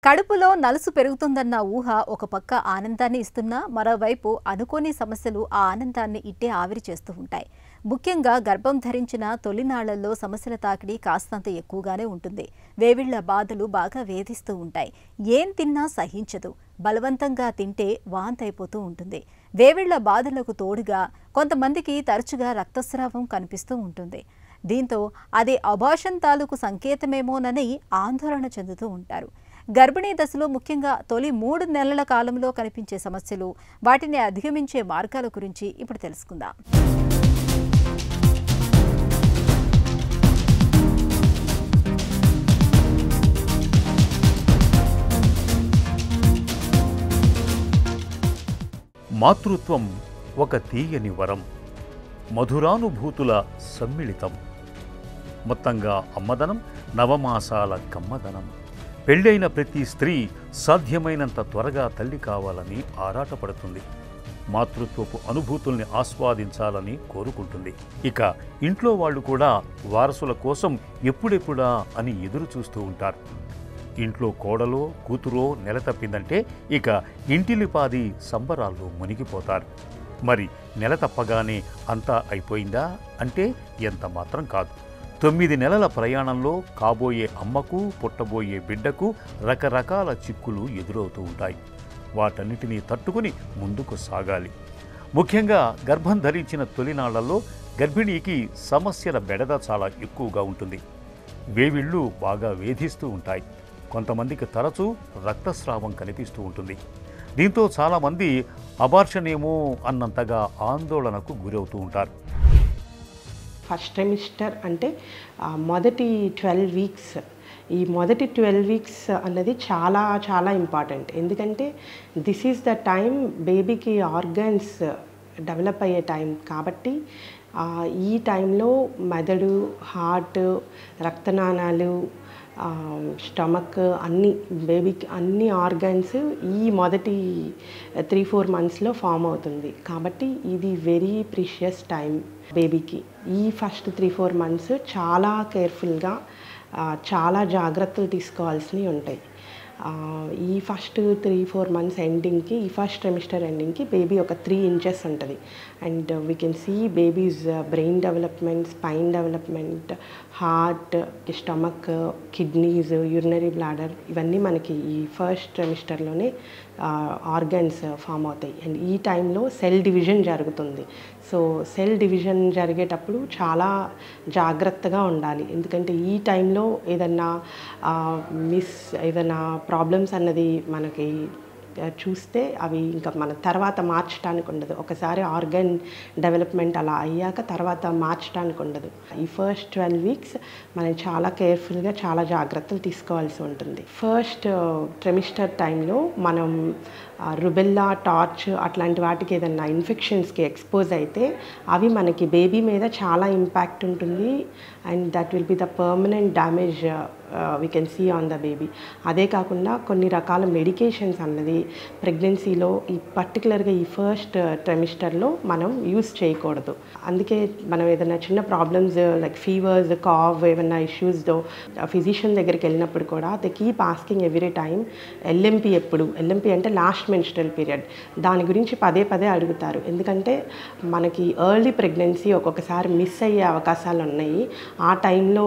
కడుపులో నలుసు పెరుగుతుందన్న ఊహ ఒక పక్క ఆనందాన్ని ఇస్తున్నా మరోవైపు అనుకోని సమస్యలు ఆ ఆనందాన్ని ఇట్టే ఆవిరి చేస్తూ ఉంటాయి. ముఖ్యంగా గర్భం ధరించిన తొలినాళ్లలో సమస్యల తాకిడి కాస్తంత ఎక్కువగానే ఉంటుంది. వేవిళ్ల బాధలు బాగా వేధిస్తూ ఉంటాయి. ఏం తిన్నా సహించదు. బలవంతంగా తింటే వాంతైపోతూ ఉంటుంది. వేవిళ్ల బాధలకు తోడుగా కొంతమందికి తరచుగా రక్తస్రావం కనిపిస్తూ ఉంటుంది. దీంతో అది అబార్షన్ తాలూకు సంకేతమేమోనని ఆందోళన చెందుతూ ఉంటారు. గర్భిణీ దశలో ముఖ్యంగా తొలి 3 నెలల కాలంలో కనిపించే సమస్యలు, వాటిని అధిగమించే మార్గాల గురించి ఇప్పుడు తెలుసుకుందాం. మాతృత్వం ఒక తీయని వరం, మధురానుభూతుల సమ్మిళితం. మొత్తంగా అమ్మదనం, నవమాసాల కమ్మదనం. పెళ్ళైన ప్రతి స్త్రీ సాధ్యమైనంత త్వరగా తల్లి కావాలని ఆరాటపడుతుంది. మాతృత్వపు అనుభూతుల్ని ఆస్వాదించాలని కోరుకుంటుంది. ఇక ఇంట్లో వాళ్ళు కూడా వారసుల కోసం ఎప్పుడెప్పుడా అని ఎదురు చూస్తూ ఉంటారు. ఇంట్లో కోడలో కూతురో నెల తప్పిందంటే ఇక ఇంటిలిపాది సంబరాల్లో మునిగిపోతారు. మరి నెల తప్పగానే అంతా అయిపోయిందా అంటే ఎంత మాత్రం కాదు. 9 నెలల ప్రయాణంలో కాబోయే అమ్మకు, పుట్టబోయే బిడ్డకు రకరకాల చిక్కులు ఎదురవుతూ ఉంటాయి. వాటన్నిటినీ తట్టుకుని ముందుకు సాగాలి. ముఖ్యంగా గర్భం ధరించిన తొలినాళ్లలో గర్భిణీకి సమస్యల బెడద చాలా ఎక్కువగా ఉంటుంది. వేవిళ్ళు బాగా వేధిస్తూ ఉంటాయి. కొంతమందికి తరచూ రక్తస్రావం కనిపిస్తూ ఉంటుంది. దీంతో చాలామంది అబార్షన్ ఏమో అన్నంతగా ఆందోళనకు గురవుతూ ఉంటారు. ఫస్ట్ ట్రైమిస్టర్ అంటే మొదటి 12 వీక్స్. ఈ మొదటి 12 వీక్స్ అన్నది చాలా చాలా ఇంపార్టెంట్. ఎందుకంటే దిస్ ఈజ్ ద టైం బేబీకి ఆర్గన్స్ డెవలప్ అయ్యే టైం కాబట్టి ఈ టైంలో మెదడు, హార్ట్, రక్తనాళాలు, స్టమక్ అన్ని బేబీకి అన్ని ఆర్గన్స్ ఈ మొదటి 3-4 మంత్స్లో ఫామ్ అవుతుంది. కాబట్టి ఇది వెరీ ప్రీషియస్ టైం బేబీకి. ఈ ఫస్ట్ 3-4 మంత్స్ చాలా కేర్ఫుల్గా చాలా జాగ్రత్తలు తీసుకోవాల్సినవి ఉంటాయి. ఈ ఫస్ట్ 3-4 మంత్స్ ఎండింగ్కి, ఈ ఫస్ట్ ట్రైమిస్టర్ ఎండింగ్కి బేబీ ఒక 3 ఇంచెస్ ఉంటుంది. And we can see babies brain development, spine development, heart, stomach, kidneys, urinary bladder ఇవన్నీ మనకి ఈ ఫస్ట్ ట్రైమిస్టర్లోనే ఆర్గన్స్ ఫామ్ అవుతాయి. అండ్ ఈ టైంలో సెల్ డివిజన్ జరుగుతుంది. సో సెల్ డివిజన్ జరిగేటప్పుడు చాలా జాగ్రత్తగా ఉండాలి. ఎందుకంటే ఈ టైంలో ఏదన్నా ఏదైనా ప్రాబ్లమ్స్ అన్నది మనకి చూస్తే అవి ఇంకా మన తర్వాత మార్చడానికి ఉండదు. ఒకసారి ఆర్గన్ డెవలప్మెంట్ అలా అయ్యాక తర్వాత మార్చడానికి ఉండదు. ఈ ఫస్ట్ 12 వీక్స్ మనం చాలా కేర్ఫుల్గా చాలా జాగ్రత్తలు తీసుకోవాల్సి ఉంటుంది. ఫస్ట్ ట్రైమిస్టర్ టైంలో మనం రుబెల్లా, టార్చ్ అట్లాంటి వాటికి ఏదన్నా ఇన్ఫెక్షన్స్కి ఎక్స్పోజ్ అయితే అవి మనకి బేబీ మీద చాలా ఇంపాక్ట్ ఉంటుంది. And that will be the permanent damage we can see on the baby. అదే కాకుండా కొన్ని రకాల మెడికేషన్స్ అన్నది ప్రెగ్నెన్సీలో ఈ పర్టికులర్గా ఈ ఫస్ట్ ట్రైమిస్టర్లో మనం యూస్ చేయకూడదు. అందుకే మనం ఏదైనా చిన్న ప్రాబ్లమ్స్ లైక్ ఫీవర్స్, కాఫ్, ఏమైనా ఇష్యూస్తో ఫిజిషియన్ దగ్గరికి వెళ్ళినప్పుడు కూడా they keep asking every time LMP ఎప్పుడు, ఎల్ఎంపీ అంటే లాస్ట్ మెన్స్ట్రల్ పీరియడ్, దాని గురించి పదే పదే అడుగుతారు. ఎందుకంటే మనకి ఎర్లీ ప్రెగ్నెన్సీ ఒక్కొక్కసారి మిస్ అయ్యే అవకాశాలు ఉన్నాయి. ఆ టైంలో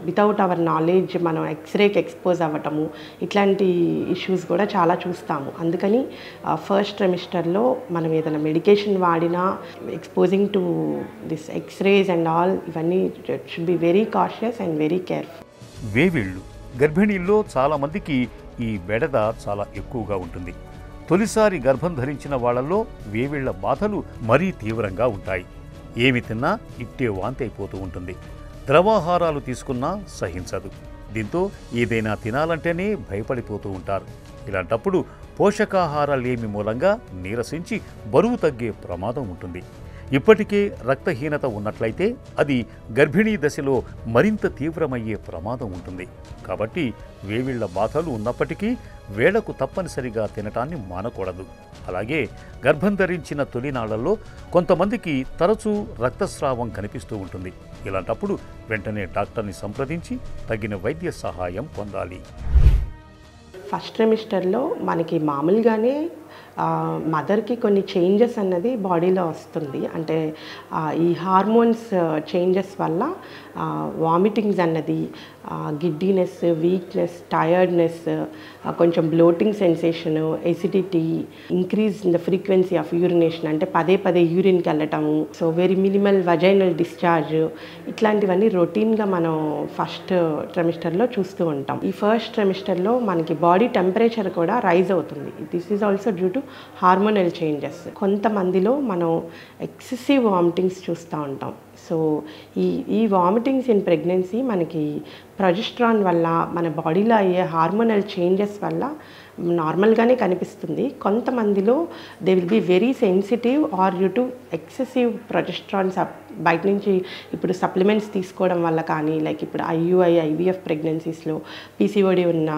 వితౌట్ అవర్ నాలెడ్జ్ మనం ఎక్స్రేకి ఎక్స్పోజ్ అవ్వటము ఇట్లాంటి ఇష్యూస్ కూడా చాలా చూస్తాము. అందుకని ఫస్ట్ ట్రైమిస్టర్లో మనం ఏదైనా మెడికేషన్ వాడినా exposing to this x-rays and all ఇవన్నీ should be very cautious and very careful. వేవిళ్ళు గర్భిణీల్లో చాలామందికి ఈ బెడద చాలా ఎక్కువగా ఉంటుంది. తొలిసారి గర్భం ధరించిన వాళ్లలో వేవిళ్ల బాధలు మరీ తీవ్రంగా ఉంటాయి. ఏమి తిన్నా ఇట్టే వాంతి అయిపోతూ ఉంటుంది. ద్రవాహారాలు తీసుకున్నా సహించదు. దీంతో ఏదైనా తినాలంటేనే భయపడిపోతూ ఉంటారు. ఇలాంటప్పుడు పోషకాహారాలేమి మూలంగా నీరసించి బరువు తగ్గే ప్రమాదం ఉంటుంది. ఇప్పటికే రక్తహీనత ఉన్నట్లయితే అది గర్భిణీ దశలో మరింత తీవ్రమయ్యే ప్రమాదం ఉంటుంది. కాబట్టి వేవిళ్ల బాధలు ఉన్నప్పటికీ వేళకు తప్పనిసరిగా తినటాన్ని మానకూడదు. అలాగే గర్భం ధరించిన తొలినాళ్లలో కొంతమందికి తరచూ రక్తస్రావం కనిపిస్తూ ఉంటుంది. ఇలాంటప్పుడు వెంటనే డాక్టర్ని సంప్రదించి తగిన వైద్య సహాయం పొందాలి. ఫస్ట్ ట్రైమిస్టర్లో మనకి మామూలుగానే మదర్కి కొన్ని చేంజెస్ అన్నది బాడీలో వస్తుంది. అంటే ఈ హార్మోన్స్ చేంజెస్ వల్ల వామిటింగ్స్ అన్నది, గిడ్డీనెస్, వీక్నెస్, టయర్డ్నెస్, కొంచెం bloating sensation, acidity, increase in the frequency of urination, అంటే పదే పదే యూరిన్కి వెళ్ళటము, so very minimal vaginal discharge, ఇట్లాంటివన్నీ రొటీన్గా మనం ఫస్ట్ ట్రైమిస్టర్లో చూస్తూ ఉంటాం. ఈ ఫస్ట్ ట్రైమిస్టర్లో మనకి బాడీ టెంపరేచర్ కూడా రైజ్ అవుతుంది. This is also due to hormonal changes. కొంతమందిలో మనం ఎక్సెసివ్ వామిటింగ్స్ చూస్తూ ఉంటాం. సో ఈ వామిటింగ్స్ ఇన్ ప్రెగ్నెన్సీ మనకి ప్రొజెస్ట్రాన్ వల్ల, మన బాడీలో అయ్యే హార్మోనల్ చేంజెస్ వల్ల నార్మల్గానే కనిపిస్తుంది. కొంతమందిలో they will be very sensitive or due to excessive progesterones. బయట నుంచి ఇప్పుడు సప్లిమెంట్స్ తీసుకోవడం వల్ల కానీ, లైక్ ఇప్పుడు IVF ప్రెగ్నెన్సీస్లో, PCOD ఉన్న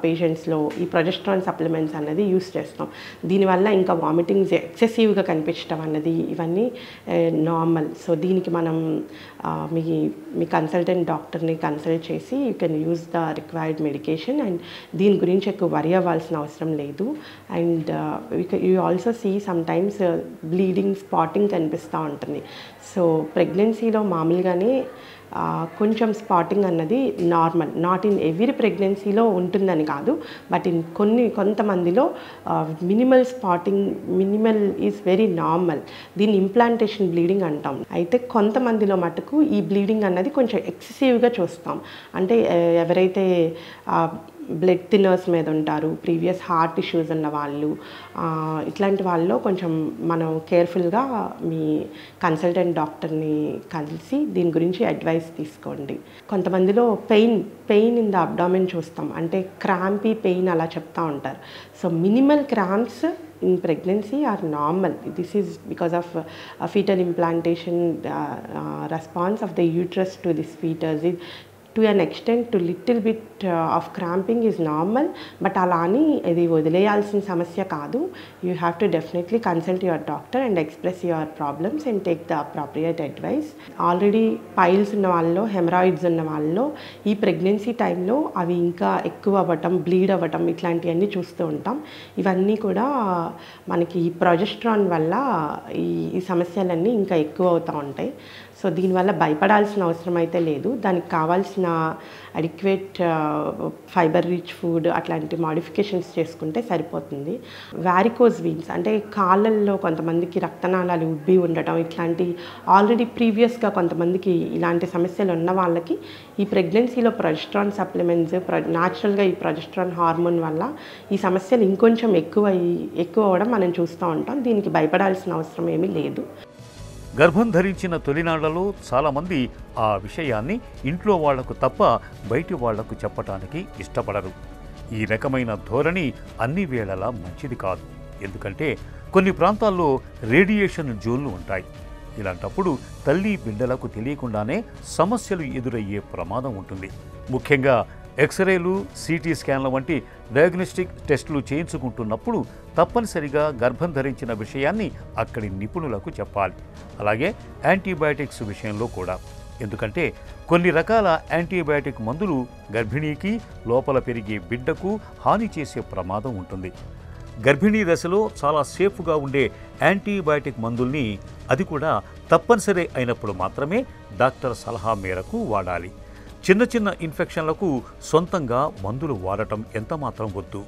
పేషెంట్స్లో ఈ ప్రొజెస్ట్రాన్ సప్లిమెంట్స్ అన్నది యూస్ చేస్తాం. దీనివల్ల ఇంకా వామిటింగ్స్ ఎక్సెసివ్గా కనిపించడం అన్నది ఇవన్నీ నార్మల్. సో దీనికి మనం మీ కన్సల్టెంట్ డాక్టర్ని కన్సల్ట్ చేసి you can use the required medication. And దీని గురించి ఎక్కువ వరి అవ్వాల్సిన అవసరం లేదు. And you also see sometimes bleeding, spotting కనిపిస్తూ ఉంటుంది. సో ప్రెగ్నెన్సీలో మామూలుగానే కొంచెం స్పాటింగ్ అన్నది నార్మల్. నాట్ ఇన్ ఎవ్రీ ప్రెగ్నెన్సీలో ఉంటుందని కాదు, బట్ కొంతమందిలో minimal spotting, minimal is very normal. దీన్ని ఇంప్లాంటేషన్ బ్లీడింగ్ అంటాం. అయితే కొంతమందిలో మటుకు ఈ బ్లీడింగ్ అన్నది కొంచెం ఎక్సెసివ్గా చూస్తాం. అంటే ఎవరైతే బ్లడ్ థిన్నర్స్ మీద ఉంటారు, ప్రీవియస్ హార్ట్ ఇష్యూస్ ఉన్న వాళ్ళు, ఇట్లాంటి వాళ్ళలో కొంచెం మనం కేర్ఫుల్గా మీ కన్సల్టెంట్ డాక్టర్ని కలిసి దీని గురించి అడ్వైస్ తీసుకోండి. కొంతమందిలో పెయిన్ ఇన్ ద అబ్డామిన్ చూస్తాం, అంటే క్రాంపీ పెయిన్ అలా చెప్తూ ఉంటారు. So minimal cramps in pregnancy are normal. This is because of fetal implantation response of the uterus to this fetus. To an extent, to little bit of cramping is normal, but alani ఇది వదిలేయాల్సిన సమస్య కాదు. You have to definitely consult your doctor and express your problems and take the appropriate advice. Already piles ఉన్న వాళ్ళలో, haemorrhoids ఉన్న వాళ్ళలో ఈ pregnancy టైంలో అవి ఇంకా ఎక్కువ అవ్వటం, బ్లీడ్ అవ్వటం, ఇట్లాంటివన్నీ చూస్తూ ఉంటాం. ఇవన్నీ కూడా మనకి ఈ ప్రొజెస్ట్రాన్ వల్ల ఈ సమస్యలన్నీ ఇంకా ఎక్కువ అవుతూ ఉంటాయి. సో దీనివల్ల భయపడాల్సిన అవసరం అయితే లేదు. దానికి కావాల్సిన అడిక్వేట్ ఫైబర్ రిచ్ ఫుడ్, అట్లాంటి మాడిఫికేషన్స్ చేసుకుంటే సరిపోతుంది. వారికోజ్ వీన్స్, అంటే కాళ్ళల్లో కొంతమందికి రక్తనాళాలు ఉబ్బి ఉండటం, ఇట్లాంటి ఆల్రెడీ ప్రీవియస్గా కొంతమందికి ఇలాంటి సమస్యలు ఉన్న వాళ్ళకి ఈ ప్రెగ్నెన్సీలో ప్రొజెస్ట్రాన్ సప్లిమెంట్స్, న్యాచురల్గా ఈ ప్రొజెస్ట్రాన్ హార్మోన్ వల్ల ఈ సమస్యలు ఇంకొంచెం ఎక్కువ అవ్వడం మనం చూస్తూ ఉంటాం. దీనికి భయపడాల్సిన అవసరం ఏమీ లేదు. గర్భం ధరించిన తొలినాళ్లలో చాలామంది ఆ విషయాన్ని ఇంట్లో వాళ్లకు తప్ప బయటి వాళ్లకు చెప్పటానికి ఇష్టపడరు. ఈ రకమైన ధోరణి అన్ని వేళలా మంచిది కాదు. ఎందుకంటే కొన్ని ప్రాంతాల్లో రేడియేషన్ జోన్లు ఉంటాయి. ఇలాంటప్పుడు తల్లి బిడ్డలకు తెలియకుండానే సమస్యలు ఎదురయ్యే ప్రమాదం ఉంటుంది. ముఖ్యంగా ఎక్స్రేలు, సిటీ స్కాన్ల వంటి డయాగ్నోస్టిక్ టెస్టులు చేయించుకుంటున్నప్పుడు తప్పనిసరిగా గర్భం ధరించిన విషయాన్ని అక్కడి నిపుణులకు చెప్పాలి. అలాగే యాంటీబయాటిక్స్ విషయంలో కూడా. ఎందుకంటే కొన్ని రకాల యాంటీబయాటిక్ మందులు గర్భిణీకి, లోపల పెరిగే బిడ్డకు హాని చేసే ప్రమాదం ఉంటుంది. గర్భిణీ దశలో చాలా సేఫ్గా ఉండే యాంటీబయాటిక్ మందుల్ని, అది కూడా తప్పనిసరి అయినప్పుడు మాత్రమే డాక్టర్ సలహా మేరకు వాడాలి. చిన్న చిన్న ఇన్ఫెక్షన్లకు సొంతంగా మందులు వాడటం ఎంతమాత్రం వద్దు.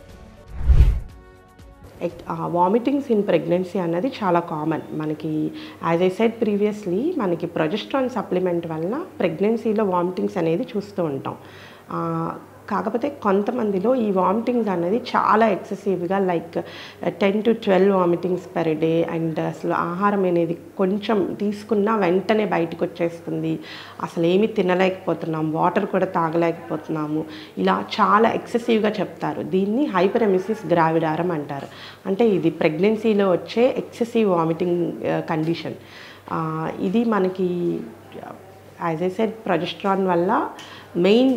వామిటింగ్స్ ఇన్ ప్రెగ్నెన్సీ అన్నది చాలా కామన్. మనకి యాజ్ ఐ సెడ్ ప్రీవియస్లీ, మనకి ప్రొజెస్ట్రాన్ సప్లిమెంట్ వల్ల ప్రెగ్నెన్సీలో వామిటింగ్స్ అనేది చూస్తూ ఉంటాం. కాకపోతే కొంతమందిలో ఈ వామిటింగ్స్ అనేది చాలా ఎక్సెసివ్గా, like 10 to 12 vomitings per day. And అసలు ఆహారం అనేది కొంచెం తీసుకున్నా వెంటనే బయటకు వచ్చేస్తుంది, అసలు ఏమీ తినలేకపోతున్నాం, వాటర్ కూడా తాగలేకపోతున్నాము, ఇలా చాలా ఎక్సెసివ్గా చెప్తారు. దీన్ని హైపరెమిసిస్ గ్రావిడారం అంటారు. అంటే ఇది ప్రెగ్నెన్సీలో వచ్చే ఎక్సెసివ్ వామిటింగ్ కండిషన్. ఇది మనకి యాజ్ ఐ సెడ్ ప్రొజెస్ట్రాన్ వల్ల main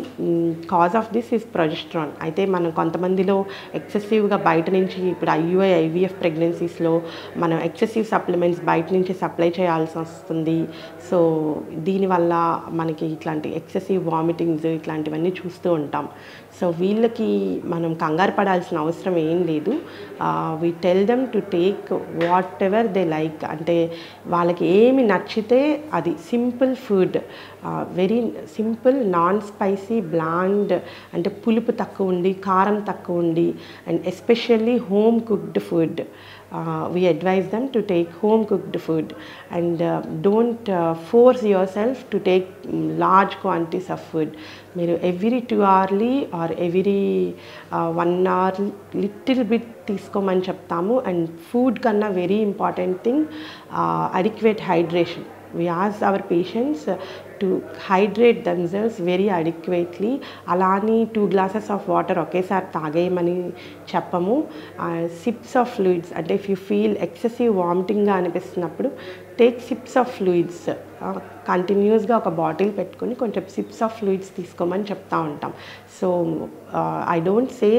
cause of this is progesterone. అయితే మనం కొంతమందిలో ఎక్సెసివ్గా బయట నుంచి, ఇప్పుడు IVF ప్రెగ్నెన్సీస్లో మనం ఎక్సెసివ్ సప్లిమెంట్స్ బయట నుంచి సప్లై చేయాల్సి వస్తుంది. సో దీనివల్ల మనకి ఇట్లాంటి ఎక్సెసివ్ వామిటింగ్స్ ఇట్లాంటివన్నీ చూస్తూ ఉంటాం. సో వీళ్ళకి మనం కంగారు పడాల్సిన అవసరం ఏం లేదు. We tell them to take whatever they like. అంటే వాళ్ళకి ఏమి నచ్చితే అది simple food, very simple, non spicy, bland, అంటే పులుపు తక్కువ ఉండి కారం తక్కువ ఉండి, and especially home cooked food. We advise them to take home cooked food, and don't force yourself to take large quantities of food. మీరు every 2 hourly or every 1 hour little bit తీసుకోమని చెప్తాము. అండ్ ఫుడ్ కన్నా very important thing adequate hydration. We ask our patients to hydrate themselves very adequately. అలాని 2 glasses of water ఒకేసారి తాగేయమని చెప్పము. Sips of fluids, అంటే if you feel excessive వామిటింగ్గా అనిపిస్తున్నప్పుడు టేక్ సిప్స్ ఆఫ్ ఫ్లూయిడ్స్. కంటిన్యూస్గా ఒక బాటిల్ పెట్టుకొని కొంచెం సిప్స్ ఆఫ్ ఫ్లూయిడ్స్ తీసుకోమని చెప్తా ఉంటాం. సో ఐ డోంట్ సే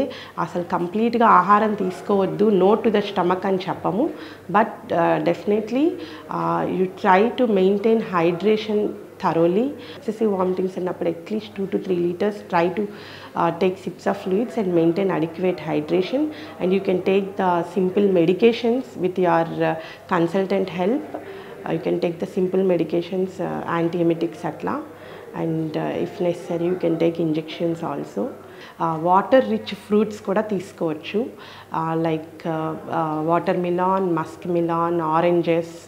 అసలు కంప్లీట్గా ఆహారం తీసుకోవద్దు, నో టు ద స్టమక్ అని చెప్పము. But definitely you try to maintain hydration thoroughly. Excessive vomitings ఉన్నప్పుడు at least 2 to 3 liters. Try to take sips of fluids and maintain adequate hydration. And you can take the simple medications with your consultant help. You can take the simple medications, antiemetics atla, and if necessary you can take injections also. Water rich fruits కూడా తీసుకోవచ్చు. Like water melon, musk melon, oranges,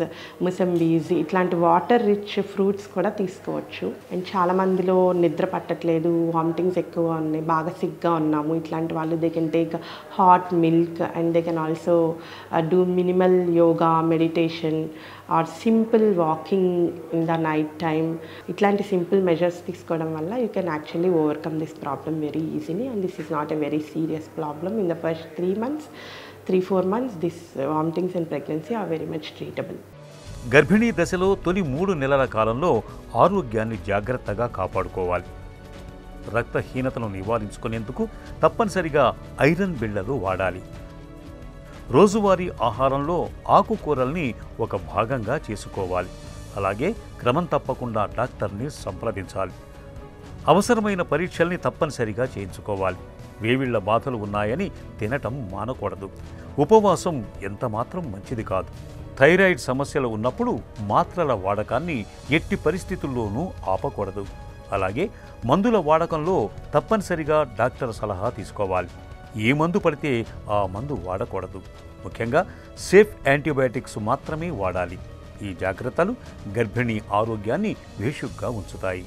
mosambis, ఇట్లాంటి water rich fruits కూడా తీసుకోవచ్చు. And చాలామందిలో నిద్ర పట్టట్లేదు, vomitings ఎక్కువ ఉన్నాయి, బాగా సిగ్గా ఉన్నాము, ఇట్లాంటి వాళ్ళు they can take hot milk, and they can also do minimal yoga, meditation, or simple walking in the night time. ఇట్లాంటి సింపుల్ మెజర్స్ తీసుకోవడం వల్ల you can actually overcome this problem very easily. And this is not a very serious problem. In the first 3-4 months, this vomitings in pregnancy are very much treatable. గర్భిణీ దశలో తొలి 3 నెలల కాలంలో ఆరోగ్యాన్ని జాగ్రత్తగా కాపాడుకోవాలి. రక్తహీనతను నివారించుకునేందుకు తప్పనిసరిగా ఐరన్ బిళ్ళలు వాడాలి. రోజువారీ ఆహారంలో ఆకుకూరల్ని ఒక భాగంగా చేసుకోవాలి. అలాగే క్రమం తప్పకుండా డాక్టర్ని సంప్రదించాలి. అవసరమైన పరీక్షల్ని తప్పనిసరిగా చేయించుకోవాలి. వేవిళ్ల బాధలు ఉన్నాయని తినటం మానకూడదు. ఉపవాసం ఎంతమాత్రం మంచిది కాదు. థైరాయిడ్ సమస్యలు ఉన్నప్పుడు మాత్రల వాడకాన్ని ఎట్టి పరిస్థితుల్లోనూ ఆపకూడదు. అలాగే మందుల వాడకంలో తప్పనిసరిగా డాక్టర్ సలహా తీసుకోవాలి. ఏ మందు పడితే ఆ మందు వాడకూడదు. ముఖ్యంగా సేఫ్ యాంటీబయాటిక్స్ మాత్రమే వాడాలి. ఈ జాగ్రత్తలు గర్భిణీ ఆరోగ్యాన్ని భేషుగ్గా ఉంచుతాయి.